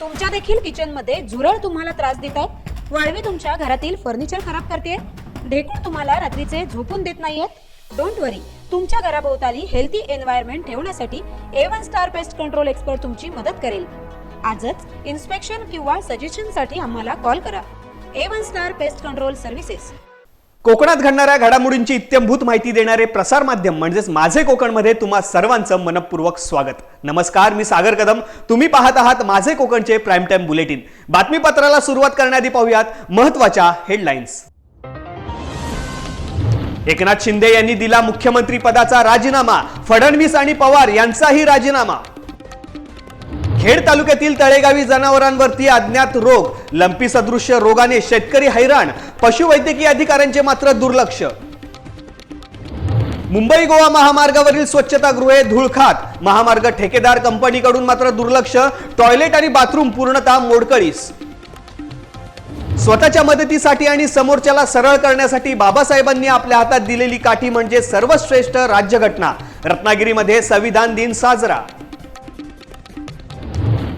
तुमच्या देखील किचन मध्ये झुरळ तुम्हाला त्रास देत आहेत, वाळवी तुमच्या घरातील फर्निचर खराब करते, ढेकूळ तुम्हाला रात्रीचे झोपून देत नाहीयेत, डोंट वरी, तुमच्या घराभोवताली हेल्थी एन्व्हायरमेंट ठेवण्यासाठी A1 star pest control expert तुमची मदत करेल। आजच इन्स्पेक्शन किंवा सजेशन साठी आम्हाला कॉल करा। A1 star pest control services. कोकणात घडणाऱ्या घडामोडींची इत्थंभूत माहिती देणारे प्रसार माध्यम म्हणजेच माझे कोकणमध्ये तुम्हा सर्वांचं मनपूर्वक स्वागत। नमस्कार, मी सागर कदम। तुम्ही पाहत आहात माझे कोकणचे प्राइम टाइम बुलेटिन। बातमीपत्राला सुरुवात करण्याआधी पाहूयात महत्त्वाच्या हेडलाईन्स। एकनाथ शिंदे यांनी दिला मुख्यमंत्री पदाचा राजीनामा, फडणवीस आणि पवार यांचाही राजीनामा। खेड तालुक्यातील तळेगावी जनावरांवरती अज्ञात रोग, लंपी सदृश्य रोगाने शेतकरी हैराण, पशुवैद्यकीय अधिकाऱ्यांचे मात्र दुर्लक्ष। मुंबई गोवा महामार्गावरील स्वच्छतागृहे धूळखात, महामार्ग ठेकेदार कंपनीकडून मात्र दुर्लक्ष, टॉयलेट आणि बाथरूम पूर्णतः मोडकळीस। स्वतःच्या मदतीसाठी आणि समोरच्याला सरळ करण्यासाठी बाबासाहेबांनी आपल्या हातात दिलेली काठी म्हणजे सर्वश्रेष्ठ राज्यघटना। रत्नागिरीमध्ये संविधान दिन साजरा।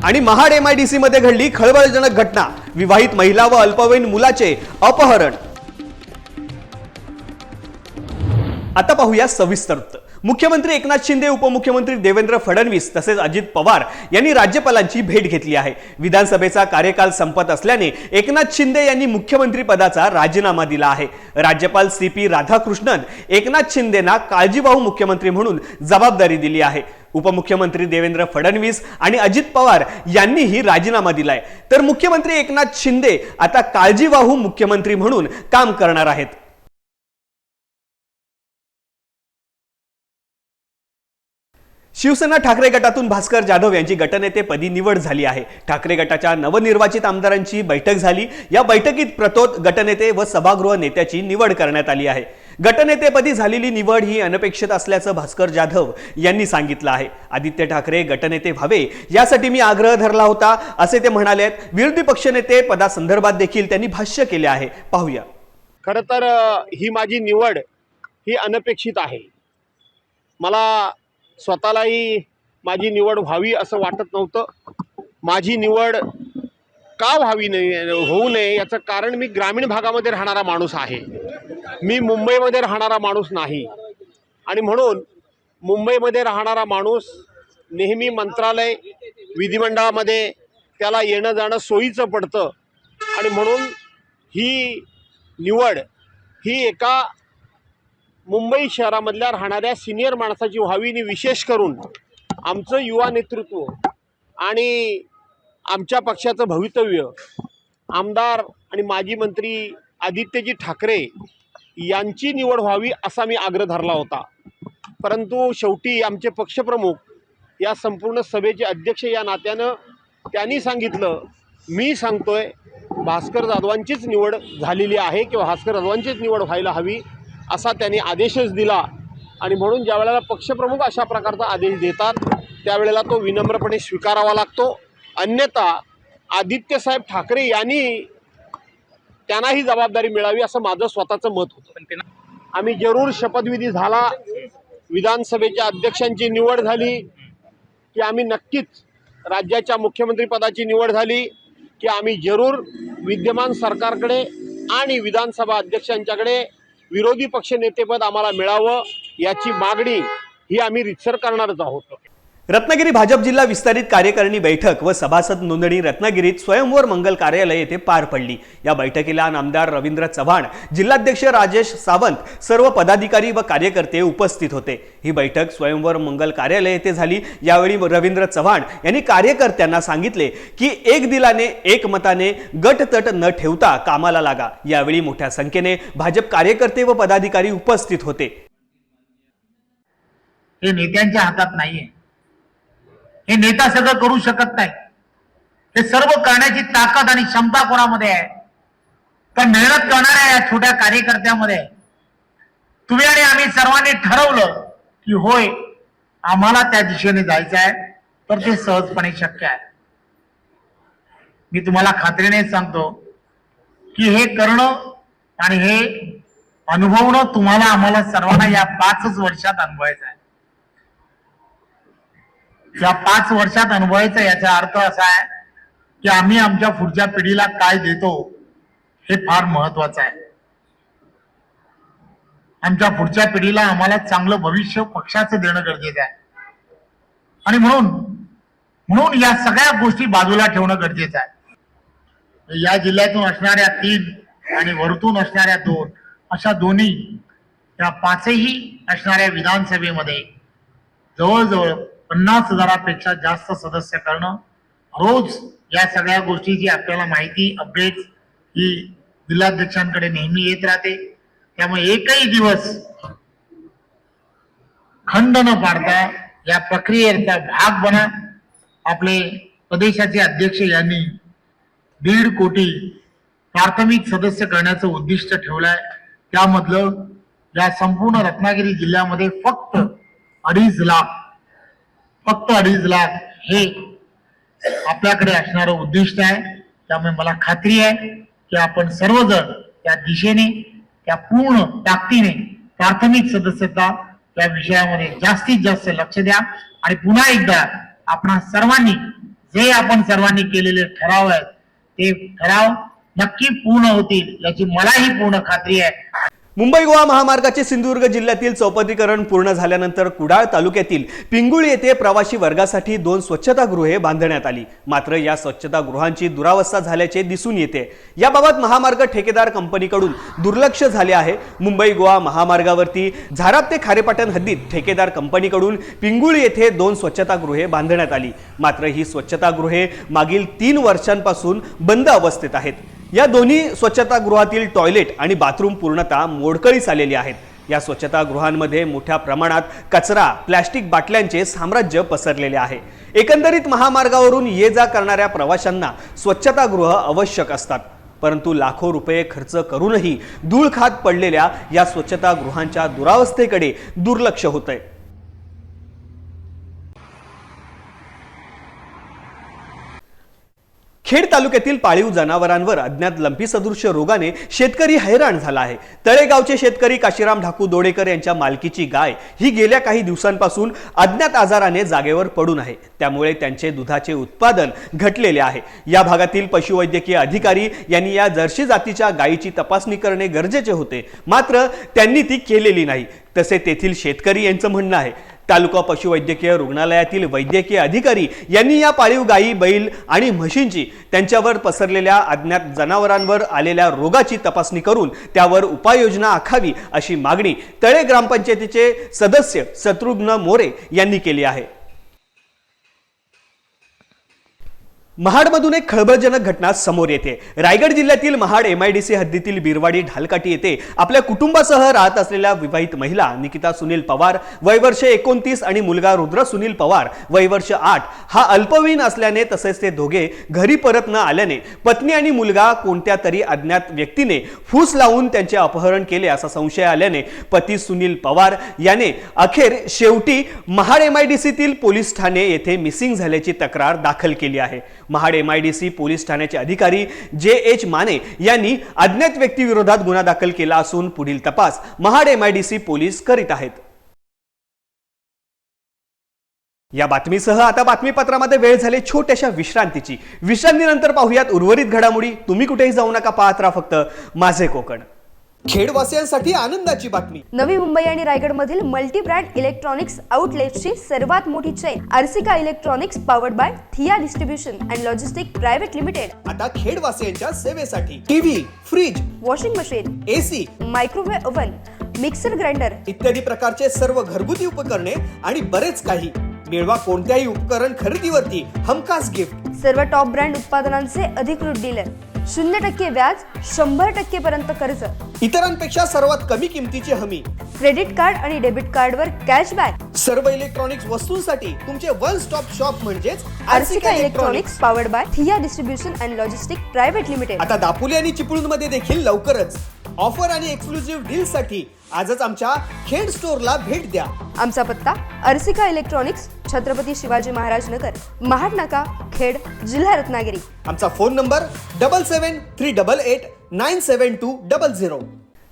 आणि महाड MIDC मध्ये घडली खळबळजनक घटना, विवाहित महिला व अल्पवयीन मुलाचे अपहरण। आता पाहूया सविस्तर वृत्त। मुख्यमंत्री एकनाथ शिंदे, उपमुख्यमंत्री देवेंद्र फडणवीस तसेच अजित पवार यांनी राज्यपालांची भेट घेतली आहे। विधानसभेचा कार्यकाल संपत असल्याने एकनाथ शिंदे यांनी मुख्यमंत्री पदाचा राजीनामा दिला आहे। राज्यपाल CP राधाकृष्णन एकनाथ शिंदेंना काळजीवाहू मुख्यमंत्री म्हणून जबाबदारी दिली आहे। उपमुख्यमंत्री देवेंद्र फडणवीस आणि अजित पवार यांनीही राजीनामा दिलाय, तर मुख्यमंत्री एकनाथ शिंदे आता काळजीवाहू मुख्यमंत्री म्हणून काम करणार आहेत। शिवसेना ठाकरे गटातून भास्कर जाधव यांची गटनेतेपदी निवड झाली आहे। ठाकरे गटाच्या नवनिर्वाचित आमदारांची बैठक झाली। या बैठकीत प्रतोद गटनेते व सभागृह नेत्याची निवड करण्यात आली आहे। गटनेतेपदी झालेली निवड ही अनपेक्षित असल्याचं भास्कर जाधव यांनी सांगितलं आहे। आदित्य ठाकरे गटनेते व्हावे यासाठी मी आग्रह धरला होता असे ते म्हणाले। विरोधी पक्षनेते पदासंदर्भात देखील त्यांनी भाष्य केले आहे, पाहूया। खरं तर ही माझी निवड ही अनपेक्षित आहे। मला स्वतःलाही माझी निवड व्हावी असं वाटत नव्हतं। माझी निवड का होऊ नये याचं कारण मी ग्रामीण भागामध्ये राहणारा माणूस आहे, मी मुंबईमध्ये राहणारा माणूस नाही। आणि म्हणून मुंबईमध्ये राहणारा माणूस नेहमी मंत्रालय विधिमंडळामध्ये त्याला येणं जाणं सोयीचं पडतं। आणि म्हणून ही निवड ही एका मुंबई शहरामधल्या राहणाऱ्या सिनियर माणसाची व्हावी आणि विशेष करून आमचं युवा नेतृत्व आणि आमच्या पक्षाचं भवितव्य आमदार आणि माजी मंत्री आदित्यजी ठाकरे यांची निवड व्हावी असा मी आग्रह धरला होता। परंतु शेवटी आमचे पक्षप्रमुख या संपूर्ण सभेचे अध्यक्ष या नात्यानं त्यांनी सांगितलं, मी सांगतोय भास्कर जाधवांचीच निवड झालेली आहे किंवा भास्कर जाधवांचीच निवड व्हायला हवी असा त्यांनी आदेशच दिला। आणि म्हणून ज्या वेळेला पक्षप्रमुख अशा प्रकारचा आदेश देतात त्यावेळेला तो विनम्रपणे स्वीकारावा लागतो, अन्यथा आदित्यसाहेब ठाकरे यांनी त्यांनाही जबाबदारी मिळावी असं माझं स्वतःचं मत होतं। आम्ही जरूर शपथविधी झाला, विधानसभेच्या अध्यक्षांची निवड झाली की आम्ही नक्कीच राज्याच्या मुख्यमंत्रीपदाची निवड झाली की आम्ही जरूर विद्यमान सरकारकडे आणि विधानसभा अध्यक्षांच्याकडे विरोधी पक्षनेतेपद आम्हाला मिळावं याची मागणी ही आम्ही रितसर करणारच आहोत। रत्नागिरी भाजप जिल्हा विस्तारित कार्यकारिणी बैठक व सभासद नोंदणी रत्नागिरीत स्वयंवर मंगल कार्यालय येथे पार पडली। या बैठकीला नामदार रवींद्र चव्हाण, जिल्हाध्यक्ष राजेश सावंत, सर्व पदाधिकारी व कार्यकर्ते उपस्थित होते। ही बैठक स्वयंवर मंगल कार्यालय येथे झाली। यावेळी रवींद्र चव्हाण यांनी कार्यकर्त्यांना सांगितले की एक दिलाने एक मताने गटतट न ठेवता कामाला लागा। यावेळी मोठ्या संख्येने भाजप कार्यकर्ते व पदाधिकारी उपस्थित होते। हे नेत्यांच्या हातात नाहीये, हे नेता सगळं करू शकत नाही, हे सर्व करण्याची ताकद आणि क्षमता कोणामध्ये आहे? पण मेहनत करणाऱ्या या छोट्या कार्यकर्त्यामध्ये तुम्ही आणि आम्ही सर्वांनी ठरवलं की होय आम्हाला त्या दिशेने जायचं आहे, तर ते सहजपणे शक्य आहे। मी तुम्हाला खात्रीने सांगतो की हे करणं आणि हे अनुभवणं तुम्हाला आम्हाला सर्वांना या 5 वर्षात अनुभवायचं आहे। या 5 वर्षात अनुभवायचं याचा अर्थ असा आहे की आम्ही आमच्या पुढच्या पिढीला काय देतो हे फार महत्वाचं आहे. आमच्या पुढच्या पिढीला आम्हाला चांगलं भविष्य पक्षाचं देणं गरजेचं आहे. आणि म्हणून या सगळ्या गोष्टी बाजूला ठेवणं गरजेचं आहे. या जिल्ह्यातून असणाऱ्या 3 आणि वरतून असणाऱ्या 2 अशा दोन्ही या 5ही असणाऱ्या विधानसभेमध्ये जवळजवळ 50,000पेक्षा जास्त सदस्य करणं, रोज या सगळ्या गोष्टीची आपल्याला माहिती अपडेट ही जिल्हाध्यक्षांकडे नेहमी येत राहते. त्यामुळे एकही दिवस खंड न पाडता या प्रक्रियेचा भाग बना. आपले प्रदेशाचे अध्यक्ष यांनी 1.5 कोटी प्राथमिक सदस्य करण्याचं उद्दिष्ट ठेवलंय. त्यामधलं या संपूर्ण रत्नागिरी जिल्ह्यामध्ये फक्त 2.5 लाख हे आपल्याकडे असणारं उद्दिष्ट आहे. त्यामुळे मला खात्री आहे की आपण सर्वजण त्या दिशेने त्या पूर्ण ताकदीने प्राथमिक सदस्यता या विषयामध्ये जास्तीत जास्त लक्ष द्या. आणि पुन्हा एकदा आपण सर्वांनी केलेले ठराव आहेत ते ठराव नक्की पूर्ण होतील याची मलाही पूर्ण खात्री आहे. मुंबई गोवा महामार्गाचे सिंधुदुर्ग जिल्ह्यातील चौपदरीकरण पूर्ण झाल्यानंतर कुडाळ तालुक्यातील पिंगुळी येथे प्रवासी वर्गासाठी 2 स्वच्छतागृहे बांधण्यात आली. मात्र या स्वच्छतागृहांची दुरावस्था झाल्याचे दिसून येते. याबाबत महामार्ग ठेकेदार कंपनीकडून दुर्लक्ष झाले आहे. मुंबई गोवा महामार्गावरती झाराप ते खारेपाटण हद्दीत ठेकेदार कंपनीकडून पिंगुळी येथे 2 स्वच्छतागृहे बांधण्यात आली. मात्र ही स्वच्छतागृहे मागील 3 वर्षांपासून बंद अवस्थेत आहेत. या दोन्ही स्वच्छतागृहातील टॉयलेट आणि बाथरूम पूर्णतः मोडकळीस आलेली आहेत. या स्वच्छतागृहांमध्ये मोठ्या प्रमाणात कचरा, प्लॅस्टिक बाटल्यांचे साम्राज्य पसरलेले आहे. एकंदरीत महामार्गावरून ये जा करणाऱ्या प्रवाशांना स्वच्छतागृह आवश्यक असतात. परंतु लाखो रुपये खर्च करूनही धूळ खात पडलेल्या या स्वच्छतागृहांच्या दुरावस्थेकडे दुर्लक्ष होतंय. खेड तालुक्यातील पाळीव जनावरांवर अज्ञात लंपी सदृश्य रोगाने शेतकरी हैराण झाला आहे. तळेगावचे शेतकरी काशीराम ढाकू दोडेकर यांच्या मालकीची गाय ही गेल्या काही दिवसांपासून अज्ञात आजाराने जागेवर पडून आहे. त्यामुळे त्यांचे दुधाचे उत्पादन घटलेले आहे. या भागातील पशुवैद्यकीय अधिकारी यांनी या जर्सी जातीच्या गायीची तपासणी करणे गरजेचे होते. मात्र त्यांनी ती केलेली नाही, तसे तेथील शेतकरी यांचं म्हणणं आहे. तालुका पशुवैद्यकीय रुग्णालयातील वैद्यकीय अधिकारी यांनी या पाळीव गायी, बैल आणि म्हशींची त्यांच्यावर पसरलेल्या अज्ञात जनावरांवर आलेल्या रोगाची तपासणी करून त्यावर उपाययोजना आखावी अशी मागणी तळे ग्रामपंचायतीचे सदस्य शत्रुघ्न मोरे यांनी केली आहे. महाडमधून एक खळबळजनक घटना समोर येते. रायगड जिल्ह्यातील महाड MIDC हद्दीतील बिरवाडी ढालकाटी येथे आपल्या कुटुंबासह राहत असलेल्या विवाहित महिला निकिता सुनील पवार वय वर्ष 29 आणि मुलगा रुद्र सुनील पवार वय वर्ष 8 हा अल्पवयीन असल्याने तसेच ते दोघे घरी परत न आल्याने पत्नी आणि मुलगा कोणत्या तरी अज्ञात व्यक्तीने फूस लावून त्यांचे अपहरण केले असा संशय आल्याने पती सुनील पवार याने अखेर शेवटी महाड MIDCतील पोलीस ठाणे येथे मिसिंग झाल्याची तक्रार दाखल केली आहे. महाड MIDC पोलीस ठाण्याचे अधिकारी JH माने यांनी अज्ञात व्यक्तीविरोधात गुन्हा दाखल केला असून पुढील तपास महाड MIDC पोलीस करीत आहेत. या बातमीसह आता बातमीपत्रामध्ये वेळ झाली छोट्याशा विश्रांतीची. विश्रांतीनंतर पाहूयात उर्वरित घडामोडी. तुम्ही कुठेही जाऊ नका, पाहत राहा फक्त माझे कोकण. खेडवासियांसाठी आनंदाची बातमी. नवी मुंबई आणि रायगड मधील मल्टी ब्रँड इलेक्ट्रॉनिक्स आउटलेट्सची सर्वात मोठी chain Arsika electronics powered by थिया distribution and logistic private limited आता खेडवासियांच्या सेवेसाठी TV, fridge, washing machine, AC, microwave oven, mixer grinder इत्यादी प्रकारचे सर्व घरगुती उपकरणे आणि बरेच काही. मिळवा कोणत्याही उपकरण खरेदीवरती हमखास गिफ्ट. सर्व टॉप ब्रँड उत्पादनांचे अधिकृत डीलर. 0% व्याज, 100% पर्यंत कर्ज. इतरांपेक्षा सर्वात कमी किमतीची हमी. क्रेडिट कार्ड आणि डेबिट कार्डवर कॅशबॅक. सर्व इलेक्ट्रॉनिक्स वस्तूंसाठी तुमचे वन स्टॉप शॉप म्हणजेच अर्सिका इलेक्ट्रॉनिक्स पॉवर्ड बाय थिया distribution and logistic private limited. आता दापोली आणि चिपळूणमध्ये देखील लवकरच ऑफर आणि एक्सक्लुझिव्ह डील साठी आजच आमच्या खेड स्टोअरला भेट द्या. आमचा पत्ता अर्सिका इलेक्ट्रॉनिक्स, छत्रपती शिवाजी महाराज नगर, महाड नाका, खेड, जिल्हा रत्नागिरी. आमचा फोन नंबर 7738897200.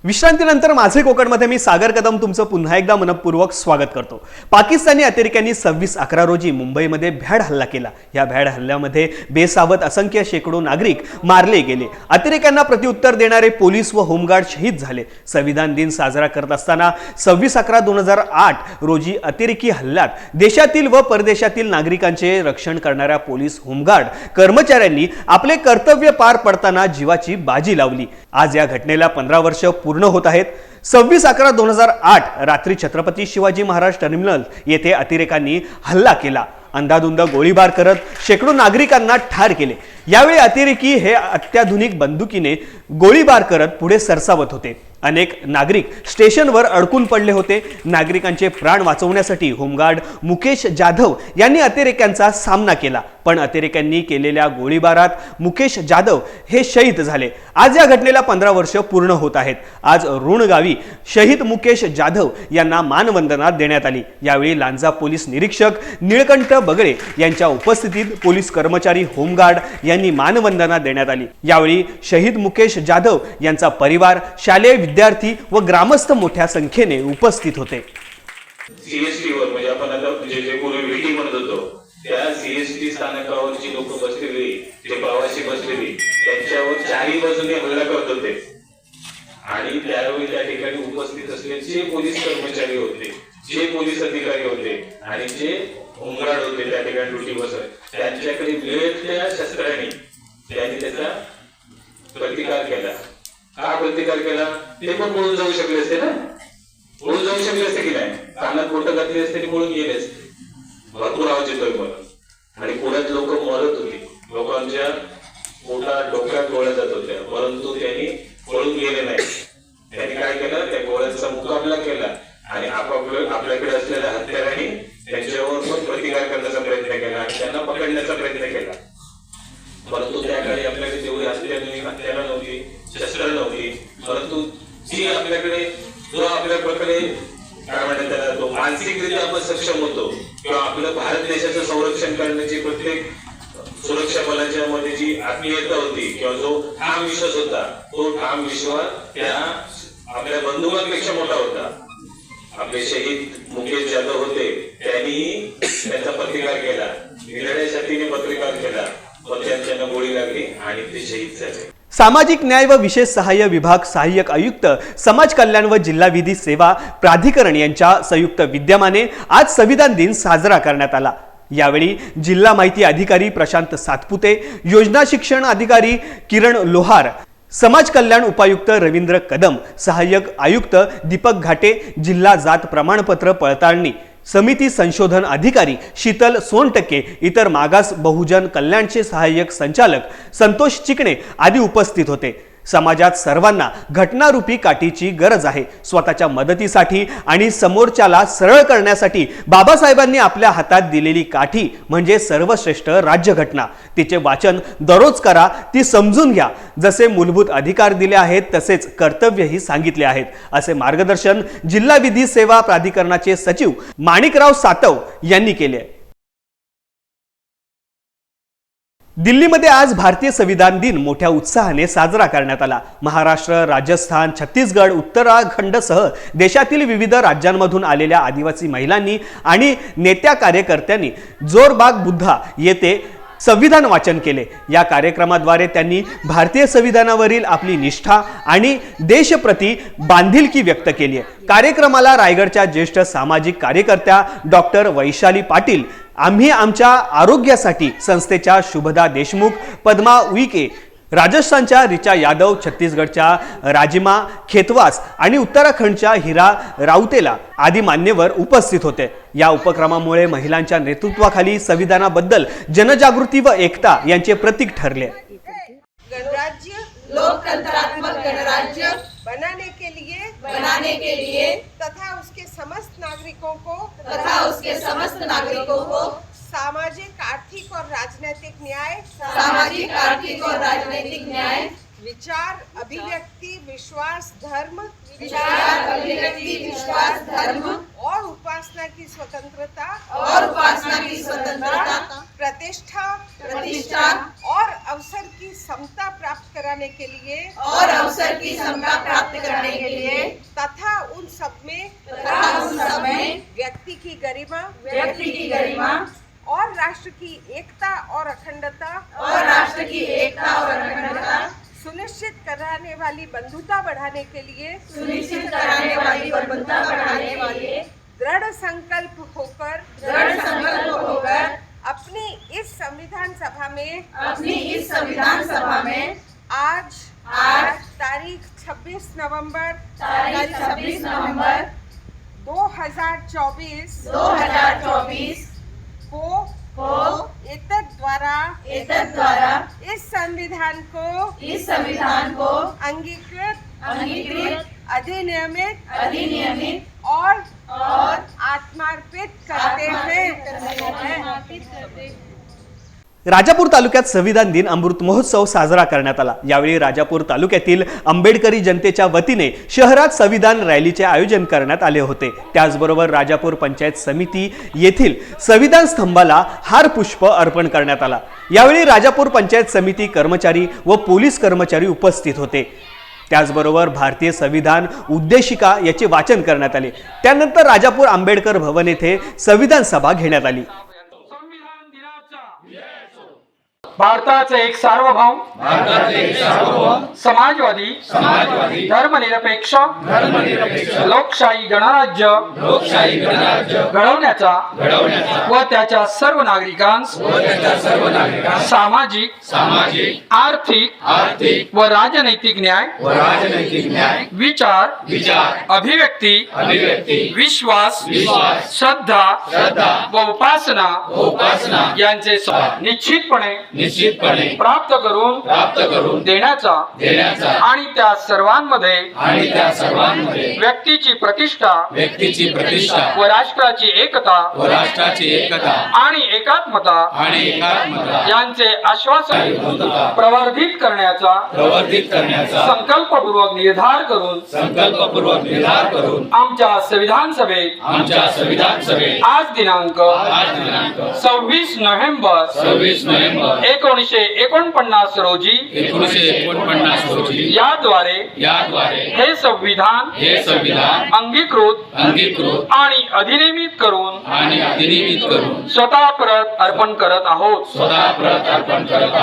विश्रांतीनंतर माझे कोकणमध्ये मी सागर कदम तुमचं पुन्हा एकदा मनपूर्वक स्वागत करतो. पाकिस्तानी अतिरेक्यांनी 26/11 रोजी मुंबईमध्ये भ्याड हल्ला केला. या भ्याड हल्ल्यामध्ये बेसावध असंख्य शेकडो नागरिक मारले गेले. अतिरेक्यांना प्रत्युत्तर देणारे पोलीस व होमगार्ड शहीद झाले. संविधान दिन साजरा करत असताना 26/11/2008 रोजी अतिरेकी हल्ल्यात देशातील व परदेशातील नागरिकांचे रक्षण करणाऱ्या पोलीस होमगार्ड कर्मचाऱ्यांनी आपले कर्तव्य पार पडताना जीवाची बाजी लावली. आज या घटनेला 15 वर्ष पूर्ण होत आहेत. 26/11/2008 रात्री छत्रपती शिवाजी महाराज टर्मिनल येथे अतिरेकांनी हल्ला केला. अंधाधुंद गोळीबार करत शेकडो नागरिकांना ठार केले. यावेळी अतिरेकी हे अत्याधुनिक बंदुकीने गोळीबार करत पुढे सरसावत होते. अनेक नागरिक स्टेशनवर अडकून पडले होते. नागरिकांचे प्राण वाचवण्यासाठी होमगार्ड मुकेश जाधव यांनी अतिरेक्यांचा सामना केला, पण अतिरेक्यांनी केलेल्या गोळीबारात मुकेश जाधव हे शहीद झाले. आज या घटनेला 15 वर्ष पूर्ण होत आहेत. आज रुणगावी शहीद मुकेश जाधव यांना मानवंदना देण्यात आली. यावेळी लांजा पोलीस निरीक्षक निळकंठ बगळे यांच्या उपस्थितीत पोलीस कर्मचारी, होमगार्ड यांनी मानवंदना देण्यात आली. यावेळी शहीद मुकेश जाधव यांचा परिवार, शालेय विद्यार्थी व ग्रामस्थ मोठ्या संख्येने उपस्थित होते. सीएसटी वर म्हणजे आपण आता जे पूर्वी वेटिंग म्हणत होतो त्या सीएसटी स्थानकावरची लोक बसलेली, जे प्रवासी बसलेली, त्यांच्यावर चारही बाजूने हल्ला करत होते. आणि त्यावेळी त्या ठिकाणी उपस्थित असलेले जे पोलीस कर्मचारी होते, जे पोलीस अधिकारी होते आणि जे होमगार्ड होते त्या ठिकाणी ड्युटी बसत, त्यांच्याकडे वेगवेगळ्या शस्त्रांनी त्यांनी त्याचा प्रतिकार केला. का प्रतिकार केला ते पण पळून जाऊ शकले असते ना, पळून जाऊ शकले असते की नाही? कानात बोटं घातली असते आणि पळून गेले असते. भरपूर आवाज येतोय मला. आणि पुण्यात लोक मरत होती, लोकांच्या पोटात डोक्यात गोळ्या जात होत्या, परंतु त्यांनी पळून गेले नाही. त्यांनी काय केलं, त्या गोळ्यांचा मुकाबला केला आणि आपल्याकडे असलेल्या हत्यारांनी त्यांच्यावर पण प्रतिकार करण्याचा प्रयत्न केला आणि त्यांना पकडण्याचा प्रयत्न केला. परंतु त्या काळी आपल्याकडे तेवढी हत्यारं नव्हती, शस्त्र नव्हती, परंतु जी आपल्याकडे जो आपल्याकडे काय म्हणतात त्याला, तो मानसिकरित्या आपण सक्षम होतो किंवा आपलं भारत देशाचं संरक्षण करण्याची प्रत्येक सुरक्षा बलाच्या मध्ये जी आत्मीयता होती किंवा जो ठाम विश्वास होता, तो ठाम विश्वास त्या आपल्या बंधुकांपेक्षा मोठा होता. आपले शहीद मुकेश जाधव होते, त्यांनी त्यांचा प्रतिकार केला, निधड्या शक्तीने प्रतिकार केला, पण त्यांना गोळी लागली आणि ते शहीद झाले. सामाजिक न्याय व विशेष सहाय्य विभाग सहाय्यक आयुक्त, समाज कल्याण व जिल्हा विधी सेवा प्राधिकरण यांच्या संयुक्त विद्यमाने आज संविधान दिन साजरा करण्यात आला. यावेळी जिल्हा माहिती अधिकारी प्रशांत सातपुते, योजना शिक्षण अधिकारी किरण लोहार, समाज कल्याण उपायुक्त रवींद्र कदम, सहाय्यक आयुक्त दीपक घाटे, जिल्हा जात प्रमाणपत्र पडताळणी समिती संशोधन अधिकारी शीतल सोनटक्के, इतर मागास बहुजन कल्याणचे सहाय्यक संचालक संतोष चिकणे आदी उपस्थित होते. समाजात सर्वांना घटनारूपी काठीची गरज आहे. स्वतःच्या मदतीसाठी आणि समोरच्याला सरळ करण्यासाठी बाबासाहेबांनी आपल्या हातात दिलेली काठी म्हणजे सर्वश्रेष्ठ राज्यघटना. तिचे वाचन दररोज करा, ती समजून घ्या. जसे मूलभूत अधिकार दिले आहेत तसेच कर्तव्यही सांगितले आहेत, असे मार्गदर्शन जिल्हा विधी सेवा प्राधिकरणाचे सचिव माणिकराव सातव यांनी केले. दिल्लीमध्ये आज भारतीय संविधान दिन मोठ्या उत्साहाने साजरा करण्यात आला. महाराष्ट्र, राजस्थान, छत्तीसगड, उत्तराखंडसह देशातील विविध राज्यांमधून आलेल्या आदिवासी महिलांनी आणि नेत्या कार्यकर्त्यांनी जोरबाग बुद्धा येथे संविधान वाचन केले. या कार्यक्रमाद्वारे त्यांनी भारतीय संविधानावरील आपली निष्ठा आणि देशप्रती बांधिलकी व्यक्त केली आहे. कार्यक्रमाला रायगडच्या ज्येष्ठ सामाजिक कार्यकर्त्या डॉक्टर वैशाली पाटील, आम्ही आमच्या आरोग्यासाठी संस्थेच्या शुभदा देशमुख, पद्मा उईके, राजस्थानच्या रिचा यादव, छत्तीसगडच्या राजिमा खेतवास आणि उत्तराखंडच्या हिरा राउतेला आदी मान्यवर उपस्थित होते. या उपक्रमामुळे महिलांच्या नेतृत्वाखाली संविधानाबद्दल जनजागृती व एकता यांचे प्रतीक ठरले. गणराज्य लोकतंत्रात्मक गणराज्य बनाने के लिए तथा उसके समस्त नागरिकों को सामाजिक, आर्थिक और राजनीतिक न्याय, विचार, अभिव्यक्ति, विश्वास, धर्म और उपासना की स्वतंत्रता प्रतिष्ठा और अवसर की समता प्राप्त कराने बढ़ाने के लिए और अवसर की समता प्राप्त करने के लिए तथा उन सब में व्यक्ति की गरिमा और राष्ट्र की एकता और अखंडता सुनिश्चित कराने वाली बंधुता बढ़ाने के लिए दृढ़ संकल्प होकर अपनी इस संविधान सभा में आज तारीख 26 नवंबर 2024 को एतद द्वारा इस संविधान को अंगीकृत अधिनियमित और आत्मार्पित करते हैं। राजापूर तालुक्यात संविधान दिन अमृत महोत्सव साजरा करण्यात आला। यावेळी राजापूर तालुक्यातील आंबेडकरी जनतेच्या वतीने शहरात संविधान रॅलीचे आयोजन करण्यात आले होते। त्याचबरोबर राजापूर पंचायत समिती येथील संविधान स्तंभाला हार पुष्प अर्पण करण्यात आला। यावेळी राजापूर पंचायत समिती कर्मचारी व पोलीस कर्मचारी उपस्थित होते। त्याचबरोबर भारतीय संविधान उद्देशिका याचे वाचन करण्यात आले। त्यानंतर राजापूर आंबेडकर भवन येथे संविधान सभा घेण्यात आली। भारताचे एक सार्वभौम समाजवादी धर्मनिरपेक्ष लोकशाही गणराज्य घडवण्याचा व त्याच्या सर्व नागरिकांस सामाजिक आर्थिक व राजनैतिक न्याय विचार अभिव्यक्ती विश्वास श्रद्धा व उपासना यांचे निश्चितपणे प्राप्त करून देण्याचा आणि त्या सर्वांमध्ये व्यक्तीची प्रतिष्ठा व राष्ट्राची एकता आणि एकात्मता यांचे आश्वासन प्रवर्धित करण्याचा संकल्पपूर्वक निर्धार करून आमच्या संविधान सभेत आज दिनांक 26 नोव्हेंबर 1949 रोजी याद्वारे हे संविधान अंगीकृत आणि अधिनियमित करून स्वतः परत अर्पण करत आहोत।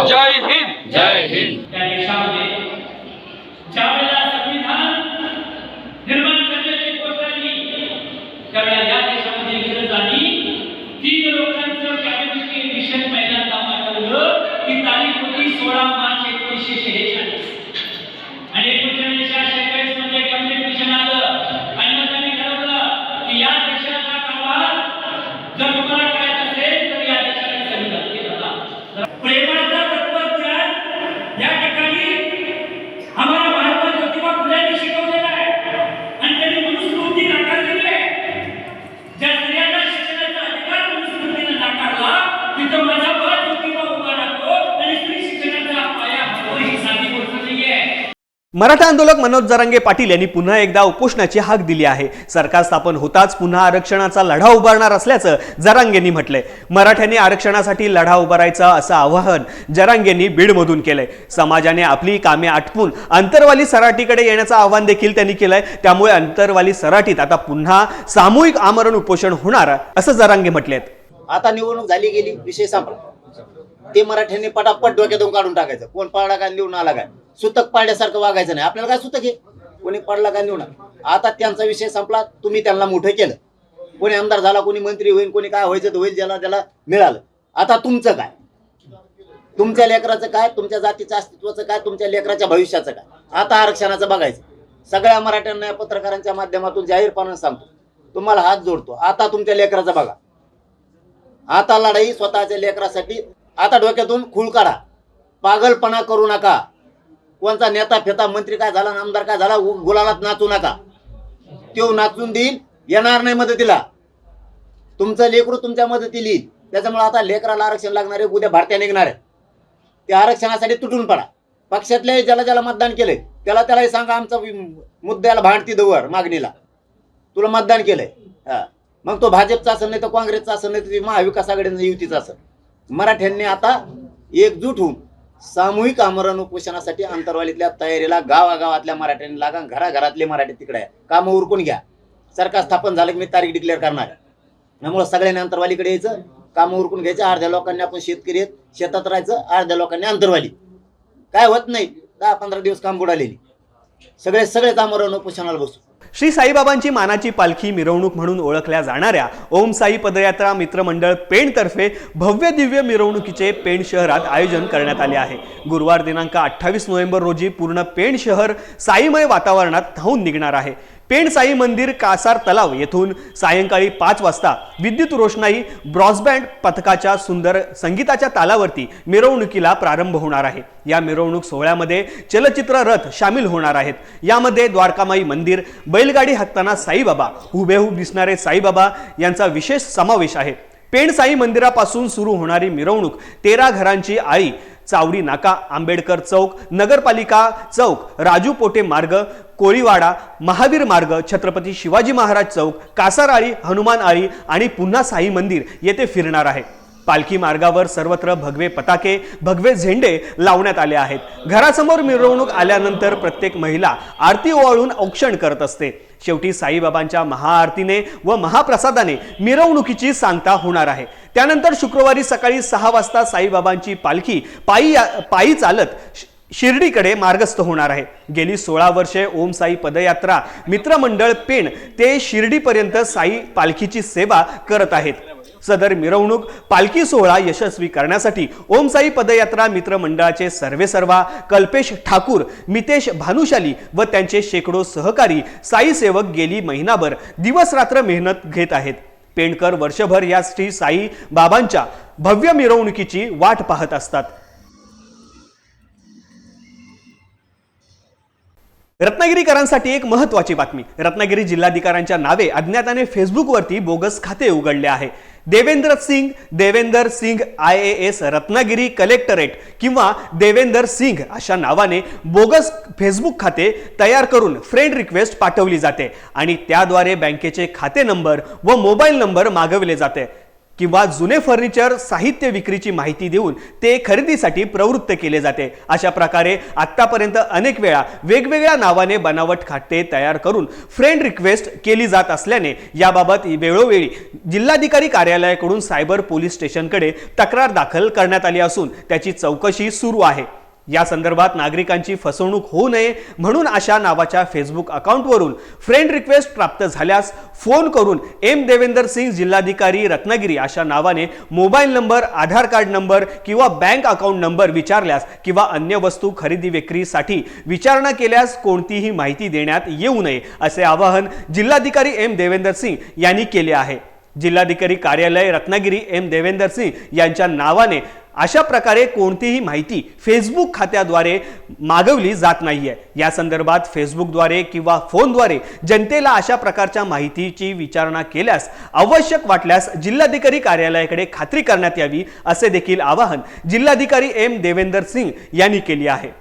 जय हिंद। त्या देशामध्ये ज्यावेळेला संविधान निर्माण करण्याची गोष्ट आली त्यावेळेला या देशामध्ये गरज आली 3 लोकांचं कॅबिनेट मिशन पहिल्यांदा मांडलं ती तारीख होती 16 मार्च 1946 आणि 1946 मध्ये कॅबिनेट मिशन आलं आणि मग त्यांनी ठरवलं की या देशाचा कारभार जर तुम्हाला करायचा असेल तर या देशाने संविधान केलं ना प्रेमाचा तत्वज्ञान या ठिकाणी आम्हाला महात्मा ज्योतिबा फुलेंनी शिकवलेलं आहे आणि त्यांनी मनुस्मृती नाकारलेली आहे। ज्या स्त्रियांना शिक्षणाचा अधिकार मनुस्मृतीने नाकारला तिथं माझा बळ ज्योतिबा उभा राहतो आणि स्त्री शिक्षणाचा पाया भरतो ही साधी गोष्ट नाहीये। मराठा आंदोलक मनोज जरांगे पाटील यांनी पुन्हा एकदा उपोषणाची हाक दिली आहे। सरकार स्थापन होताच पुन्हा आरक्षणाचा लढा उभारणार असल्याचं जरांगेंनी म्हटलंय। मराठ्यांनी आरक्षणासाठी लढा उभारायचा असं आवाहन जरांगेंनी बीडमधून केलंय। समाजाने आपली कामे आटपून अंतरवाली सराटीकडे येण्याचं आवाहन देखील त्यांनी केलंय। त्यामुळे अंतरवाली सराटीत आता पुन्हा सामूहिक आमरण उपोषण होणार असं जरांगे म्हटलेत। आता निवडणूक झाली गेली, विषय संपला। ते मराठ्यांनी पटापट डोक्यातून काढून टाकायचं। कोण पडला का निवडून आला काय सुतक पाडल्यासारखं वागायचं नाही। आपल्याला काय सुतक आहे, कोणी पडला का निवडून आता त्यांचा विषय संपला। तुम्ही त्यांना मोठं केलं, कोणी आमदार झाला, कोणी मंत्री होईल, कोणी काय व्हायचं होईल, ज्याला त्याला मिळालं। आता तुमचं काय, तुमच्या लेकराचं काय, तुमच्या जातीच्या अस्तित्वाचं काय, तुमच्या लेकराच्या भविष्याचं काय, आता आरक्षणाचं बघायचं। सगळ्या मराठ्यांना पत्रकारांच्या माध्यमातून जाहीरपणे सांगतो, तुम्हाला हात जोडतो, आता तुमच्या लेकराचं बघा। आता लढाई स्वतःच्या लेकरासाठी। आता डोक्यातून खूळ काढा, पागलपणा करू नका। कोणता नेता फेता मंत्री काय झाला, आमदार काय झाला, गुलालात नाचू नका। तो नाचून देईल, येणार नाही मदतीला। तुमचं लेकरू तुमच्या मदतीला येईल। त्याच्यामुळे आता लेकराला आरक्षण लागणार आहे, उद्या भारतीय निघणार आहे। त्या आरक्षणासाठी तुटून पडा। पक्षातल्या ज्याला मतदान केलंय त्यालाही सांगा आमचा मुद्द्याला भांडती दवर मागणीला तुला मतदान केलंय। मग तो भाजपचा असेल नाही तर काँग्रेसचा असेल नाही तर महाविकास आघाडीचा युतीचा असेल। मराठ्यांनी आता एकजूट होऊन सामूहिक आमरण उपोषणासाठी अंतरवालीतल्या तयारीला गावागावातल्या मराठ्यांनी लागा, घराघरातले मराठी तिकडे आहे, कामं उरकून घ्या. सरकार स्थापन झालं की मी तारीख डिक्लेअर करणार आहे. त्यामुळे सगळ्यांनी अंतरवालीकडे यायचं, कामं उरकून घ्यायचं. अर्ध्या लोकांनी आपण शेतकरी आहेत, शेतात राहायचं, अर्ध्या लोकांनी अंतरवाली. काय होत नाही, 10-15 दिवस काम बुडालेली. सगळेच आमरण उपोषणाला बसू. श्री साईबाबांची मानाची पालखी मिरवणूक म्हणून ओळखल्या जाणाऱ्या ओम साई पदयात्रा मित्रमंडळ पेणतर्फे भव्य दिव्य मिरवणुकीचे पेण शहरात आयोजन करण्यात आले आहे. गुरुवार दिनांक 28 नोव्हेंबर रोजी पूर्ण पेण शहर साईमय वातावरणात धावून निघणार आहे. पेण साई मंदिर कासार तलाव येथून सायंकाळी 5 वाजता विद्युत रोषणाई ब्रॉसबँड पथकाच्या सुंदर संगीताच्या तालावरती मिरवणुकीला प्रारंभ होणार आहे. या मिरवणूक सोहळ्यामध्ये चलचित्र रथ सामील होणार आहेत. यामध्ये द्वारकामाई मंदिर, बैलगाडी हाकताना साईबाबा, हुबेहूब दिसणारे साईबाबा यांचा विशेष समावेश आहे. पेण साई मंदिरापासून सुरू होणारी मिरवणूक 13 घरांची आळी, चावडी नाका, आंबेडकर चौक, नगरपालिका चौक, राजू पोटे मार्ग, कोळीवाडा, महावीर मार्ग, छत्रपती शिवाजी महाराज चौक, कासार आळी, हनुमान आळी आणि पुन्हा साई मंदिर येथे फिरणार आहे. पालखी मार्गावर सर्वत्र भगवे पताके, भगवे झेंडे लावण्यात आले आहेत. घरासमोर मिरवणूक आल्यानंतर प्रत्येक महिला आरती ओवाळून औक्षण करत असते. शेवटी साईबाबांच्या महाआरतीने व महाप्रसादाने मिरवणुकीची सांगता होणार आहे. त्यानंतर शुक्रवारी सकाळी 6 वाजता साईबाबांची पालखी पायी चालत शिर्डीकडे मार्गस्थ होणार आहे. गेली 16 वर्षे ओम साई पदयात्रा मित्रमंडळ पेण ते शिर्डीपर्यंत साई पालखीची सेवा करत आहेत. सदर मिरवणूक पालखी सोहळा यशस्वी करण्यासाठी ओम साई पदयात्रा मित्रमंडळाचे सर्वेसर्वा कल्पेश ठाकूर, मितेश भानुशाली व त्यांचे शेकडो सहकारी साई सेवक गेली महिनाभर दिवस रात्र मेहनत घेत आहेत. पेणकर वर्षभर या श्री साई बाबांच्या भव्य मिरवणुकीची वाट पाहत असतात. रत्नागिरीकरांसाठी एक महत्त्वाची बातमी. रत्नागिरी जिल्हाधिकाऱ्यांच्या नावे अज्ञाताने फेसबुकवरती बोगस खाते उघडले आहे. देवेंद्र सिंग IAS रत्नागिरी कलेक्टरेट किंवा देवेंद्र सिंग अशा नावाने बोगस फेसबुक खाते तयार करून फ्रेंड रिक्वेस्ट पाठवली जाते आणि त्याद्वारे बँकेचे खाते नंबर व मोबाईल नंबर मागवले जाते किंवा जुने फर्निचर साहित्य विक्रीची माहिती देऊन ते खरेदीसाठी प्रवृत्त केले जाते. अशा प्रकारे आतापर्यंत अनेक वेळा वेगवेगळ्या नावाने बनावट खाते तयार करून फ्रेंड रिक्वेस्ट केली जात असल्याने याबाबत वेळोवेळी जिल्हाधिकारी कार्यालयाकडून सायबर पोलीस स्टेशनकडे तक्रार दाखल करण्यात आली असून त्याची चौकशी सुरू आहे. या संदर्भात नागरिकांची फसवणूक होऊ नये म्हणून अशा नावाच्या फेसबुक अकाउंटवरून फ्रेंड रिक्वेस्ट प्राप्त झाल्यास फोन करून एम देवेंद्र सिंग जिल्हाधिकारी रत्नागिरी अशा नावाने मोबाईल नंबर, आधार कार्ड नंबर किंवा बँक अकाउंट नंबर विचारल्यास किंवा अन्य वस्तू खरेदी विक्रीसाठी विचारणा केल्यास कोणतीही माहिती देण्यात येऊ नये असे आवाहन जिल्हाधिकारी एम देवेंद्र सिंग यांनी केले आहे. जिल्हाधिकारी कार्यालय रत्नागिरी एम देवेंद्र सिंग यांच्या नावाने अशा प्रकारे कोणतीही माहिती फेसबुक खात्याद्वारे मागवली जात नाहीये. या संदर्भात फेसबुकद्वारे किंवा फोनद्वारे जनतेला अशा प्रकारच्या माहितीची विचारणा केल्यास आवश्यक वाटल्यास जिल्हाधिकारी कार्यालयाकडे खात्री करण्यात यावी असे देखील आवाहन जिल्हाधिकारी एम देवेंद्र सिंग यांनी केले आहे.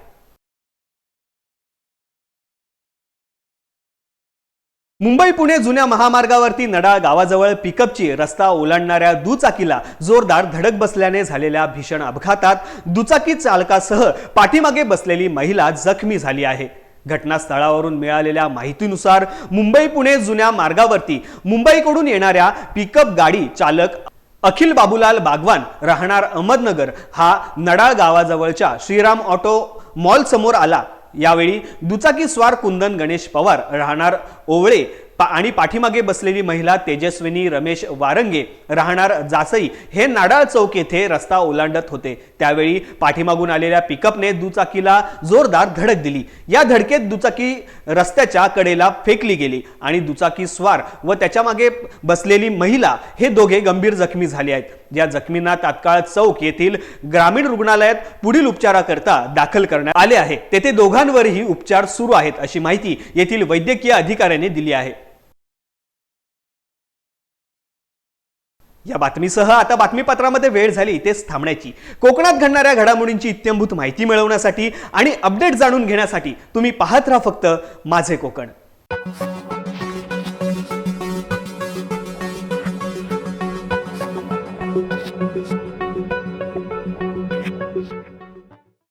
मुंबई पुणे जुन्या महामार्गावरती नडाळ गावाजवळ पिकअपची रस्ता ओलांडणाऱ्या दुचाकीला जोरदार धडक बसल्याने झालेल्या भीषण अपघातात दुचाकी चालकासह पाठीमागे बसलेली महिला जखमी झाली आहे. घटनास्थळावरून मिळालेल्या माहितीनुसार मुंबई पुणे जुन्या मार्गावरती मुंबईकडून येणाऱ्या पिकअप गाडी चालक अखिल बाबूलाल बागवान राहणार अहमदनगर हा नडाळ गावाजवळच्या श्रीराम ऑटो मॉल समोर आला. यावेळी दुचाकी स्वार कुंदन गणेश पवार राहणार ओवळे आणि पाठीमागे बसलेली महिला तेजस्विनी रमेश वारंगे राहणार जासई हे नाडाळ चौक येथे रस्ता ओलांडत होते. त्यावेळी पाठीमागून आलेल्या पिकअपने दुचाकीला जोरदार धडक दिली. या धडकेत दुचाकी रस्त्याच्या कडेला फेकली गेली आणि दुचाकी स्वार व त्याच्या मागे बसलेली महिला हे दोघे गंभीर जखमी झाले आहेत. या जखमींना तात्काळ चौक येथील ग्रामीण रुग्णालयात पुढील उपचाराकरता दाखल करण्यात आले आहे. तेथे दोघांवरही उपचार सुरू आहेत अशी माहिती येथील वैद्यकीय अधिकाऱ्यांनी दिली आहे. या बातमीसह आता बातमीपत्रामध्ये वेळ झाली इथेच थांबण्याची. कोकणात घडणाऱ्या घडामोडींची इत्थंभूत माहिती मिळवण्यासाठी आणि अपडेट जाणून घेण्यासाठी तुम्ही पाहत राहा फक्त माझे कोकण.